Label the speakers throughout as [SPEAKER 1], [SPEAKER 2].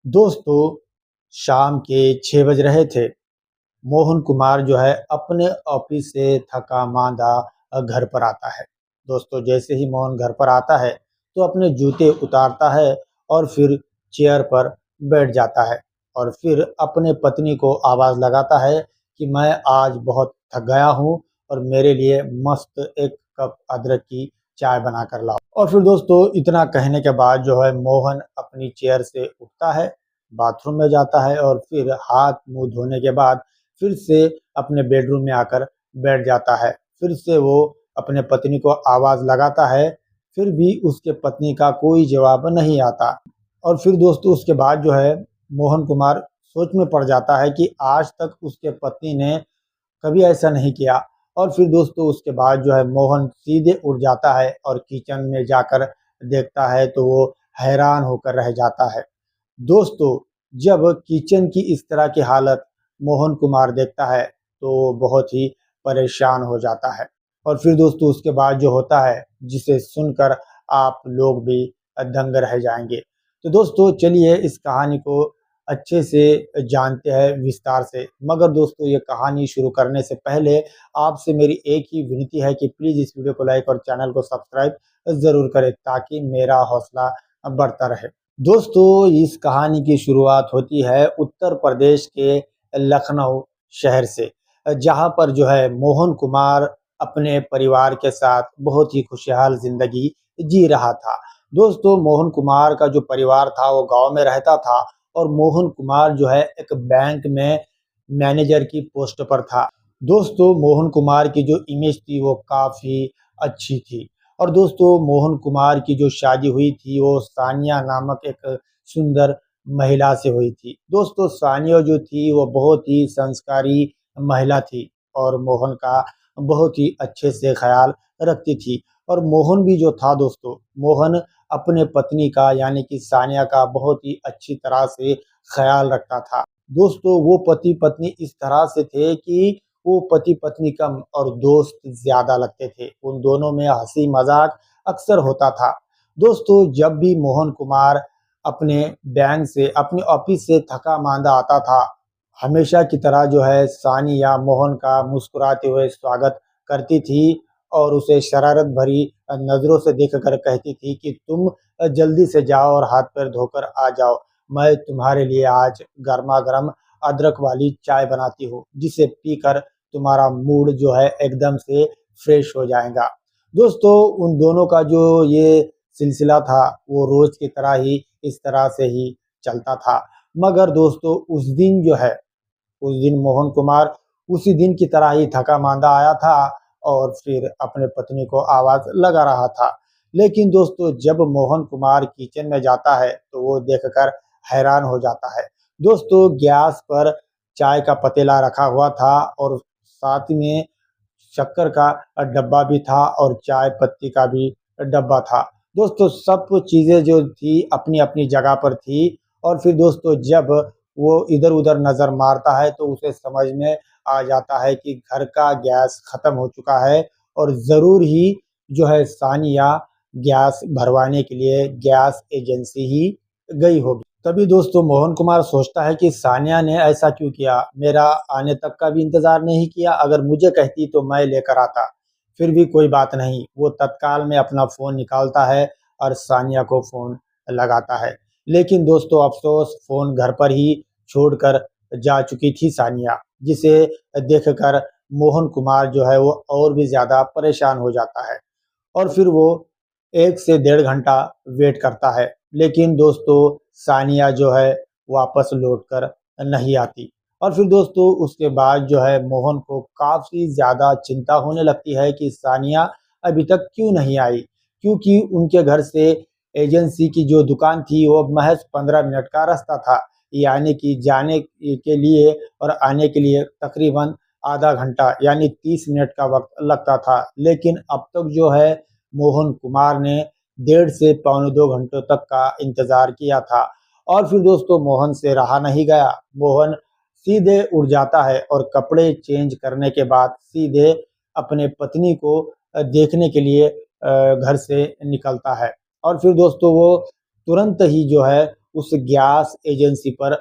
[SPEAKER 1] दोस्तों, शाम के 6 बज रहे थे। मोहन कुमार जो है अपने ऑफिस से थका मांदा घर पर आता है। दोस्तों, जैसे ही मोहन घर पर आता है तो अपने जूते उतारता है और फिर चेयर पर बैठ जाता है और फिर अपने पत्नी को आवाज़ लगाता है कि मैं आज बहुत थक गया हूँ और मेरे लिए मस्त एक कप अदरक की चाय बना कर लाओ। और फिर दोस्तों, इतना कहने के बाद जो है मोहन अपनी चेयर से उठता है, बाथरूम में जाता है और फिर हाथ मुंह धोने के बाद फिर से अपने बेडरूम में आकर बैठ जाता है। फिर से वो अपने पत्नी को आवाज़ लगाता है, फिर भी उसके पत्नी का कोई जवाब नहीं आता। और फिर दोस्तों, उसके बाद जो है मोहन कुमार सोच में पड़ जाता है कि आज तक उसके पत्नी ने कभी ऐसा नहीं किया। और फिर दोस्तों, उसके बाद जो है मोहन सीधे उठ जाता है और किचन में जाकर देखता है तो वो हैरान होकर रह जाता है। दोस्तों, जब किचन की इस तरह की हालत मोहन कुमार देखता है तो बहुत ही परेशान हो जाता है। और फिर दोस्तों, उसके बाद जो होता है जिसे सुनकर आप लोग भी दंग रह जाएंगे। तो दोस्तों, चलिए इस कहानी को अच्छे से जानते हैं विस्तार से। मगर दोस्तों, ये कहानी शुरू करने से पहले आपसे मेरी एक ही विनती है कि प्लीज़ इस वीडियो को लाइक और चैनल को सब्सक्राइब ज़रूर करें ताकि मेरा हौसला बढ़ता रहे। दोस्तों, इस कहानी की शुरुआत होती है उत्तर प्रदेश के लखनऊ शहर से, जहाँ पर जो है मोहन कुमार अपने परिवार के साथ बहुत ही खुशहाल ज़िंदगी जी रहा था। दोस्तों, मोहन कुमार का जो परिवार था वो गाँव में रहता था और मोहन कुमार जो है एक बैंक में मैनेजर की पोस्ट पर था। दोस्तों, मोहन कुमार की जो इमेज थी वो काफ़ी अच्छी थी। और दोस्तों, मोहन कुमार की जो शादी हुई थी वो सानिया नामक एक सुंदर महिला से हुई थी। दोस्तों, सानिया जो थी वो बहुत ही संस्कारी महिला थी और मोहन का बहुत ही अच्छे से ख़्याल रखती थी। और मोहन भी जो था दोस्तों, मोहन अपने पत्नी का यानी कि सानिया का बहुत ही अच्छी तरह से ख़्याल रखता था। दोस्तों, वो पति-पत्नी इस तरह से थे कि वो पति-पत्नी कम और दोस्त ज़्यादा लगते थे। उन दोनों में हँसी-मज़ाक अक्सर होता था। दोस्तों, जब भी मोहन कुमार अपने बैंक से, अपने ऑफ़िस से थका-माँदा आता था, हमेशा की तरह जो है सानिया मोहन का मुस्कुराते हुए स्वागत करती थी और उसे शरारत भरी नज़रों से देखकर कहती थी कि तुम जल्दी से जाओ और हाथ-पैर धोकर आ जाओ। मैं तुम्हारे लिए आज गरमा-गरम अदरक वाली चाय बनाती हूँ, जिसे पीकर तुम्हारा मूड जो है एकदम से फ्रेश हो जाएगा। दोस्तों, उन दोनों का जो ये सिलसिला था, वो रोज़ की तरह ही इस तरह से ही चलता था। मगर दोस्तों, उस दिन मोहन कुमार उसी दिन की तरह ही थका-माँदा आया था और फिर अपने पत्नी को आवाज़ लगा रहा था। लेकिन दोस्तों, जब मोहन कुमार किचन में जाता है, तो वो देखकर हैरान हो जाता है। दोस्तों, गैस पर चाय का पतीला रखा हुआ था और साथ में शक्कर का डब्बा भी था और चाय पत्ती का भी डब्बा था। दोस्तों, सब चीज़ें जो थी अपनी-अपनी जगह पर थी। और फिर दोस्तों, जब वो इधर-उधर नज़र मारता है तो उसे समझ में आ जाता है कि घर का गैस ख़त्म हो चुका है और ज़रूर ही जो है सानिया गैस भरवाने के लिए गैस एजेंसी ही गई होगी। तभी दोस्तों, मोहन कुमार सोचता है कि सानिया ने ऐसा क्यों किया? मेरा आने तक का भी इंतज़ार नहीं किया, अगर मुझे कहती तो मैं लेकर आता। फिर भी कोई बात नहीं, वो तत्काल में अपना फ़ोन निकालता है और सानिया को फ़ोन लगाता है। लेकिन दोस्तों, अफ़सोस फ़ोन घर पर ही छोड़कर जा चुकी थी सानिया, जिसे देखकर मोहन कुमार जो है वो और भी ज़्यादा परेशान हो जाता है। और फिर वो 1 से डेढ़ घंटा वेट करता है। लेकिन दोस्तों, सानिया जो है वापस लौटकर नहीं आती। और फिर दोस्तों, उसके बाद जो है मोहन को काफ़ी ज़्यादा चिंता होने लगती है कि सानिया अभी तक क्यों नहीं आई? क्योंकि उनके घर से एजेंसी की जो दुकान थी वो महज़ 15 मिनट का रास्ता था। यानी कि जाने के लिए और आने के लिए तकरीबन आधा घंटा यानी 30 मिनट का वक़्त लगता था। लेकिन अब तक जो है मोहन कुमार ने डेढ़ से पौने 2 घंटों तक का इंतज़ार किया था। और फिर दोस्तों, मोहन से रहा नहीं गया। मोहन सीधे उठ जाता है और कपड़े चेंज करने के बाद सीधे अपने पत्नी को देखने के लिए घर से निकलता है। और फिर दोस्तों, वो तुरंत ही जो है उस गैस एजेंसी पर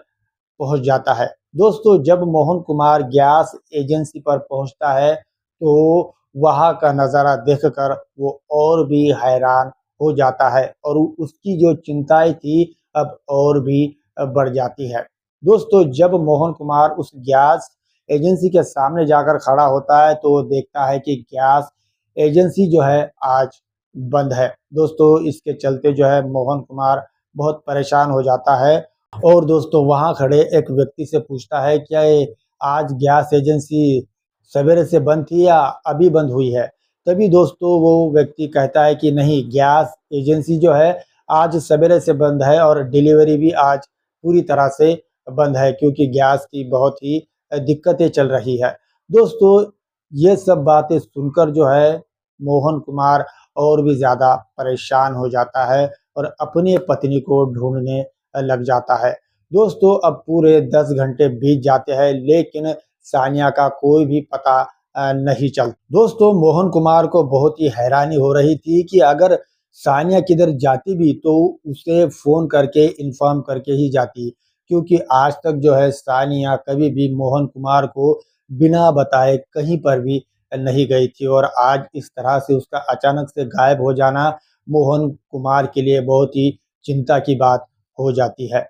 [SPEAKER 1] पहुंच जाता है। दोस्तों, जब मोहन कुमार गैस एजेंसी पर पहुंचता है तो वहां का नज़ारा देखकर वो और भी हैरान हो जाता है और उसकी जो चिंताएं थी अब और भी बढ़ जाती है। दोस्तों, जब मोहन कुमार उस गैस एजेंसी के सामने जाकर खड़ा होता है तो वो देखता है कि गैस एजेंसी जो है आज बंद है। दोस्तों, इसके चलते जो है मोहन कुमार बहुत परेशान हो जाता है और दोस्तों वहां खड़े एक व्यक्ति से पूछता है, क्या ये आज गैस एजेंसी सवेरे से बंद थी या अभी बंद हुई है? तभी दोस्तों वो व्यक्ति कहता है कि नहीं, गैस एजेंसी जो है आज सवेरे से बंद है और डिलीवरी भी आज पूरी तरह से बंद है, क्योंकि गैस की बहुत ही दिक्कतें चल रही है। दोस्तों, ये सब बातें सुनकर जो है मोहन कुमार और भी ज़्यादा परेशान हो जाता है और अपनी पत्नी को ढूँढने लग जाता है। दोस्तों, अब पूरे 10 घंटे बीत जाते हैं लेकिन सानिया का कोई भी पता नहीं चलता। दोस्तों, मोहन कुमार को बहुत ही हैरानी हो रही थी कि अगर सानिया किधर जाती भी तो उसे फ़ोन करके इन्फॉर्म करके ही जाती, क्योंकि आज तक जो है सानिया कभी भी मोहन कुमार को बिना बताए कहीं पर भी नहीं गई थी और आज इस तरह से उसका अचानक से गायब हो जाना मोहन कुमार के लिए बहुत ही चिंता की बात हो जाती है।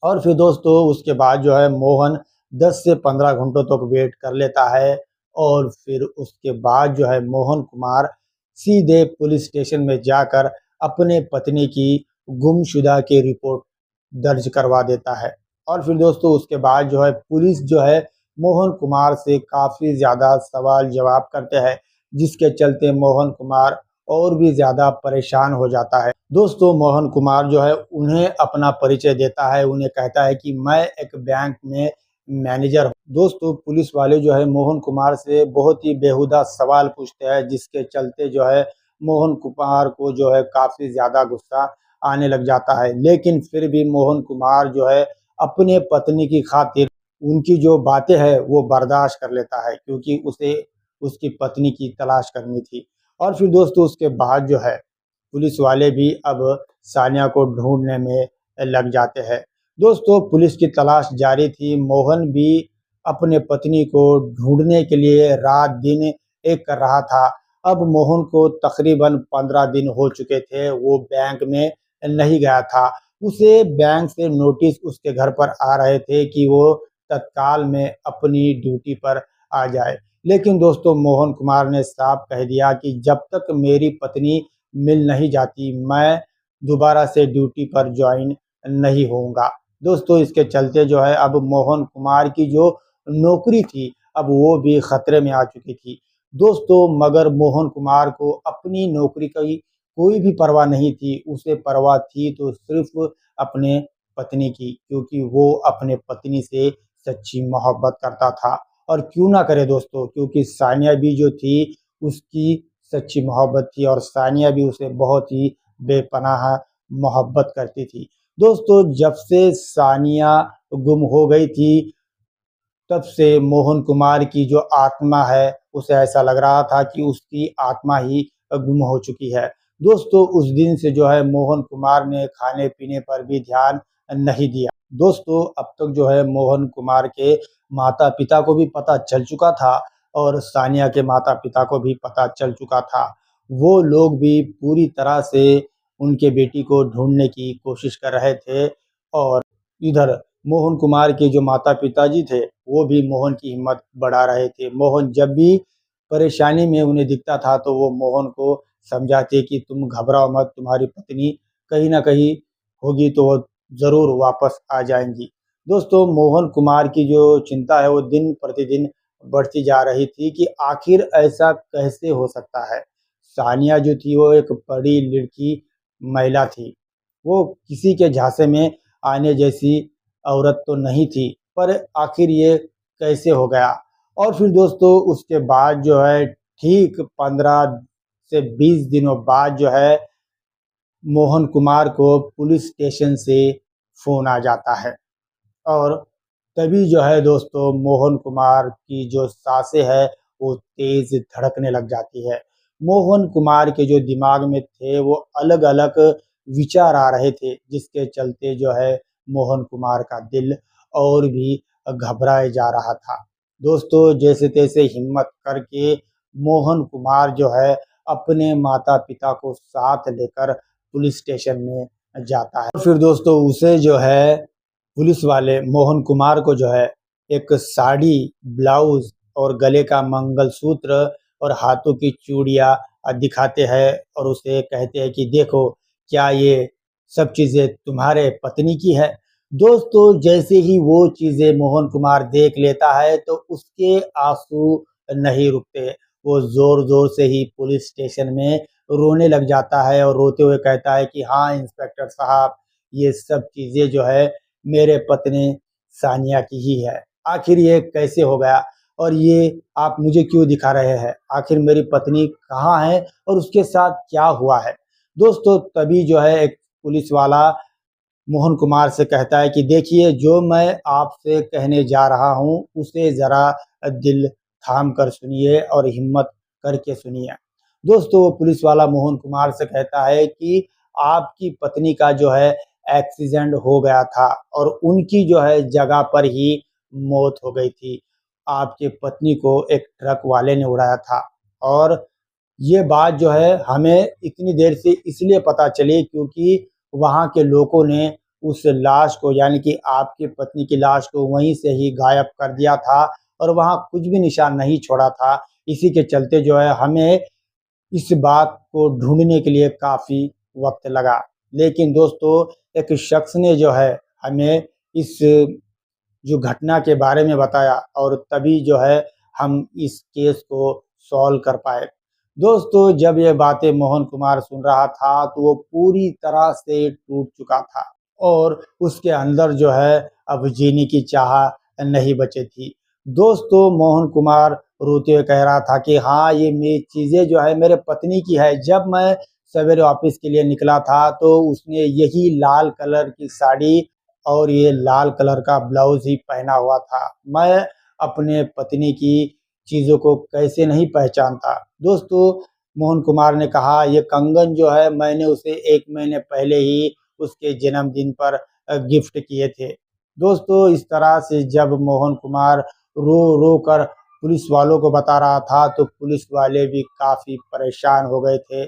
[SPEAKER 1] और फिर दोस्तों उसके बाद जो है मोहन 10 से 15 घंटों तक वेट कर लेता है और फिर उसके बाद जो है मोहन कुमार सीधे पुलिस स्टेशन में जाकर अपने पत्नी की गुमशुदा की रिपोर्ट दर्ज करवा देता है। और फिर दोस्तों उसके बाद जो है पुलिस जो है मोहन कुमार से काफ़ी ज़्यादा सवाल जवाब करते हैं, जिसके चलते मोहन कुमार और भी ज़्यादा परेशान हो जाता है। दोस्तों, मोहन कुमार जो है उन्हें अपना परिचय देता है, उन्हें कहता है कि मैं एक बैंक में मैनेजर हूँ। दोस्तों, पुलिस वाले जो है मोहन कुमार से बहुत ही बेहुदा सवाल पूछते हैं, जिसके चलते जो है मोहन कुमार को जो है काफ़ी ज़्यादा गुस्सा आने लग जाता है। लेकिन फिर भी मोहन कुमार जो है अपने पत्नी की खातिर उनकी जो बातें हैं वो बर्दाश्त कर लेता है, क्योंकि उसे उसकी पत्नी की तलाश करनी थी। और फिर दोस्तों उसके बाद जो है पुलिस वाले भी अब सानिया को ढूंढने में लग जाते हैं। दोस्तों, पुलिस की तलाश जारी थी। मोहन भी अपने पत्नी को ढूंढने के लिए रात दिन एक कर रहा था। अब मोहन को तकरीबन 15 दिन हो चुके थे, वो बैंक में नहीं गया था। उसे बैंक से नोटिस उसके घर पर आ रहे थे कि वो तत्काल में अपनी ड्यूटी पर आ जाए। लेकिन दोस्तों मोहन कुमार ने साफ कह दिया कि जब तक मेरी पत्नी मिल नहीं जाती मैं दोबारा से ड्यूटी पर ज्वाइन नहीं होऊंगा। दोस्तों, इसके चलते जो है अब मोहन कुमार की जो नौकरी थी अब वो भी खतरे में आ चुकी थी। दोस्तों, मगर मोहन कुमार को अपनी नौकरी की कोई भी परवाह नहीं थी, उसे परवाह थी तो सिर्फ अपने पत्नी की, क्योंकि वो अपने पत्नी से सच्ची मोहब्बत करता था। और क्यों ना करे दोस्तों, क्योंकि सानिया भी जो थी उसकी सच्ची मोहब्बत थी और सानिया भी उसे बहुत ही बेपनाह मोहब्बत करती थी। दोस्तों, जब से सानिया गुम हो गई थी तब से मोहन कुमार की जो आत्मा है उसे ऐसा लग रहा था कि उसकी आत्मा ही गुम हो चुकी है। दोस्तों, उस दिन से जो है मोहन कुमार ने खाने पीने पर भी ध्यान नहीं दिया। दोस्तों, अब तक जो है मोहन कुमार के माता पिता को भी पता चल चुका था और सानिया के माता पिता को भी पता चल चुका था। वो लोग भी पूरी तरह से उनके बेटी को ढूंढने की कोशिश कर रहे थे और इधर मोहन कुमार के जो माता पिताजी थे वो भी मोहन की हिम्मत बढ़ा रहे थे। मोहन जब भी परेशानी में उन्हें दिखता था तो वो मोहन को समझाते कि तुम घबराओ मत, तुम्हारी पत्नी कहीं ना कहीं होगी तो वो ज़रूर वापस आ जाएंगी। दोस्तों, मोहन कुमार की जो चिंता है वो दिन प्रतिदिन बढ़ती जा रही थी कि आखिर ऐसा कैसे हो सकता है। सानिया जो थी वो एक बड़ी लड़की महिला थी, वो किसी के झांसे में आने जैसी औरत तो नहीं थी, पर आखिर ये कैसे हो गया? और फिर दोस्तों उसके बाद जो है ठीक 15 से 20 दिनों बाद जो है मोहन कुमार को पुलिस स्टेशन से फ़ोन आ जाता है और तभी जो है दोस्तों मोहन कुमार की जो साँसें हैं वो तेज़ धड़कने लग जाती है। मोहन कुमार के जो दिमाग में थे वो अलग-अलग विचार आ रहे थे, जिसके चलते जो है मोहन कुमार का दिल और भी घबराए जा रहा था। दोस्तों, जैसे तैसे हिम्मत करके मोहन कुमार जो है अपने माता-पिता को साथ लेकर पुलिस स्टेशन में जाता है। फिर दोस्तों उसे जो है पुलिस वाले मोहन कुमार को जो है एक साड़ी, ब्लाउज़ और गले का मंगलसूत्र और हाथों की चूड़ियाँ दिखाते हैं और उसे कहते हैं कि देखो, क्या ये सब चीज़ें तुम्हारे पत्नी की है? दोस्तों, जैसे ही वो चीज़ें मोहन कुमार देख लेता है तो उसके आँसू नहीं रुकते। वो ज़ोर-ज़ोर से ही पुलिस स्टेशन में रोने लग जाता है और रोते हुए कहता है कि हाँ इंस्पेक्टर साहब, ये सब चीज़ें जो है मेरे पत्नी सानिया की ही है। आखिर ये कैसे हो गया? और ये आप मुझे क्यों दिखा रहे हैं? आखिर मेरी पत्नी कहाँ है और उसके साथ क्या हुआ है? दोस्तों, तभी जो है एक पुलिस वाला मोहन कुमार से कहता है कि देखिए, जो मैं आपसे कहने जा रहा हूँ उसे ज़रा दिल थाम कर सुनिए और हिम्मत करके सुनिए। दोस्तों, वो पुलिस वाला मोहन कुमार से कहता है कि आपकी पत्नी का जो है एक्सीडेंट हो गया था और उनकी जो है जगह पर ही मौत हो गई थी। आपकी पत्नी को एक ट्रक वाले ने उड़ाया था और ये बात जो है हमें इतनी देर से इसलिए पता चली क्योंकि वहाँ के लोगों ने उस लाश को, यानी कि आपकी पत्नी की लाश को वहीं से ही गायब कर दिया था और वहाँ कुछ भी निशान नहीं छोड़ा था। इसी के चलते जो है हमें इस बात को ढूँढने के लिए काफ़ी वक़्त लगा। लेकिन दोस्तों, एक शख़्स ने जो है हमें इस जो घटना के बारे में बताया और तभी जो है हम इस केस को सॉल्व कर पाए। दोस्तों, जब ये बातें मोहन कुमार सुन रहा था तो वो पूरी तरह से टूट चुका था और उसके अंदर जो है अब जीने की चाह नहीं बची थी। दोस्तों, मोहन कुमार रोते हुए कह रहा था कि हाँ, ये चीज़ें जो है मेरे पत्नी की है। जब मैं सवेरे ऑफ़िस के लिए निकला था तो उसने यही लाल कलर की साड़ी और ये लाल कलर का ब्लाउज़ ही पहना हुआ था। मैं अपने पत्नी की चीज़ों को कैसे नहीं पहचानता। दोस्तों, मोहन कुमार ने कहा ये कंगन जो है मैंने उसे 1 महीने पहले ही उसके जन्मदिन पर गिफ्ट किए थे। दोस्तों, इस तरह से जब मोहन कुमार रो-रो कर पुलिस वालों को बता रहा था तो पुलिस वाले भी काफ़ी परेशान हो गए थे।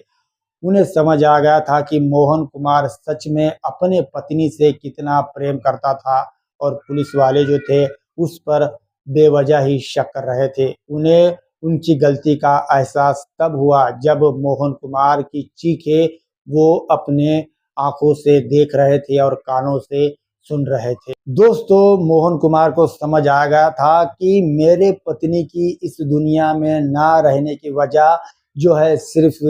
[SPEAKER 1] उन्हें समझ आ गया था कि मोहन कुमार सच में अपने पत्नी से कितना प्रेम करता था और पुलिस वाले जो थे उस पर बेवजह ही शक कर रहे थे। उन्हें उनकी गलती का एहसास तब हुआ जब मोहन कुमार की चीखें वो अपने आँखों से देख रहे थे और कानों से सुन रहे थे। दोस्तों, मोहन कुमार को समझ आ गया था कि मेरे पत्नी की इस दुनिया में ना रहने की वजह जो है सिर्फ़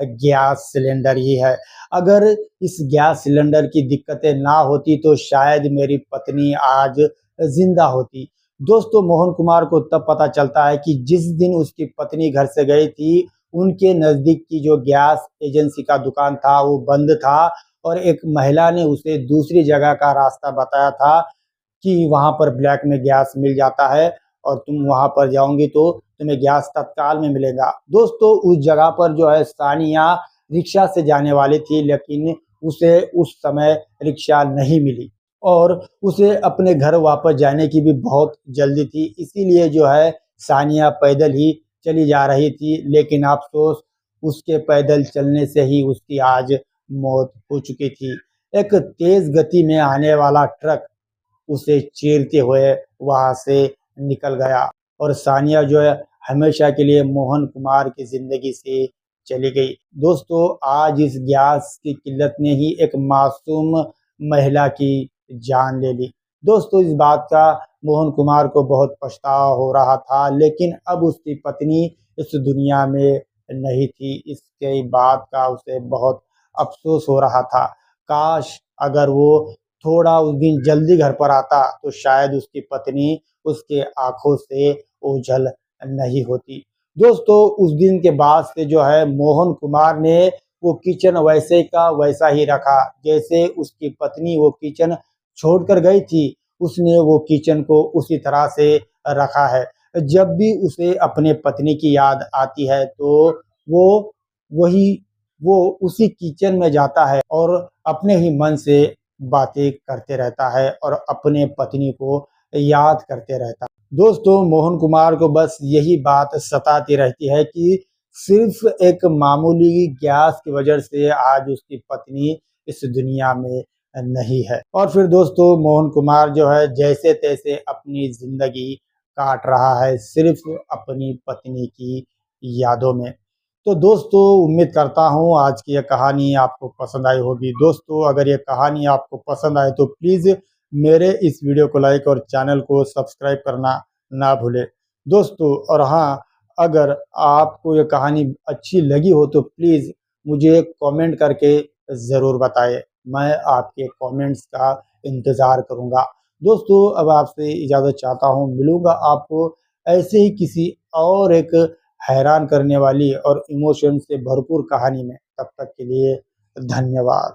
[SPEAKER 1] गैस सिलेंडर ही है। अगर इस गैस सिलेंडर की दिक्कतें ना होती तो शायद मेरी पत्नी आज ज़िंदा होती। दोस्तों, मोहन कुमार को तब पता चलता है कि जिस दिन उसकी पत्नी घर से गई थी, उनके नज़दीक की जो गैस एजेंसी का दुकान था वो बंद था और एक महिला ने उसे दूसरी जगह का रास्ता बताया था कि वहाँ पर ब्लैक में गैस मिल जाता है और तुम वहाँ पर जाओगी तो तुम्हें गैस तत्काल में मिलेगा। दोस्तों, उस जगह पर जो है सानिया रिक्शा से जाने वाली थी लेकिन उसे उस समय रिक्शा नहीं मिली और उसे अपने घर वापस जाने की भी बहुत जल्दी थी। इसीलिए जो है सानिया पैदल ही चली जा रही थी, लेकिन अफ़सोस उसके पैदल चलने से ही उसकी आज मौत हो चुकी थी। एक तेज़ गति में आने वाला ट्रक उसे चीरते हुए वहाँ से निकल गया और सानिया जो है हमेशा के लिए मोहन कुमार की ज़िंदगी से चली गई। दोस्तों, आज इस गैस की किल्लत ने ही एक मासूम महिला की जान ले ली। दोस्तों, इस बात का मोहन कुमार को बहुत पछतावा हो रहा था, लेकिन अब उसकी पत्नी इस दुनिया में नहीं थी। इसके बात का उसे बहुत अफ़सोस हो रहा था। काश अगर वो थोड़ा उस दिन जल्दी घर पर आता तो शायद उसकी पत्नी उसके आँखों से ओझल नहीं होती। दोस्तों, उस दिन के बाद से जो है मोहन कुमार ने वो किचन वैसे का वैसा ही रखा, जैसे उसकी पत्नी वो किचन छोड़कर गई थी, उसने वो किचन को उसी तरह से रखा है। जब भी उसे अपने पत्नी की याद आती है तो वो वही वो उसी किचन में जाता है और अपने ही मन से बातें करते रहता है और अपने पत्नी को याद करते रहता है। दोस्तों, मोहन कुमार को बस यही बात सताती रहती है कि सिर्फ एक मामूली गैस की वजह से आज उसकी पत्नी इस दुनिया में नहीं है। और फिर दोस्तों, मोहन कुमार जो है जैसे तैसे अपनी जिंदगी काट रहा है सिर्फ अपनी पत्नी की यादों में। तो दोस्तों, उम्मीद करता हूँ आज की ये कहानी आपको पसंद आई होगी। दोस्तों, अगर ये कहानी आपको पसंद आए तो प्लीज़ मेरे इस वीडियो को लाइक और चैनल को सब्सक्राइब करना ना भूलें। दोस्तों, और हाँ, अगर आपको ये कहानी अच्छी लगी हो तो प्लीज़ मुझे कमेंट करके ज़रूर बताएँ। मैं आपके कमेंट्स का इंतज़ार करूँगा। दोस्तों, अब आपसे इजाज़त चाहता हूँ, मिलूँगा आपको ऐसे ही किसी और एक हैरान करने वाली और इमोशन से भरपूर कहानी में। तब तक के लिए धन्यवाद।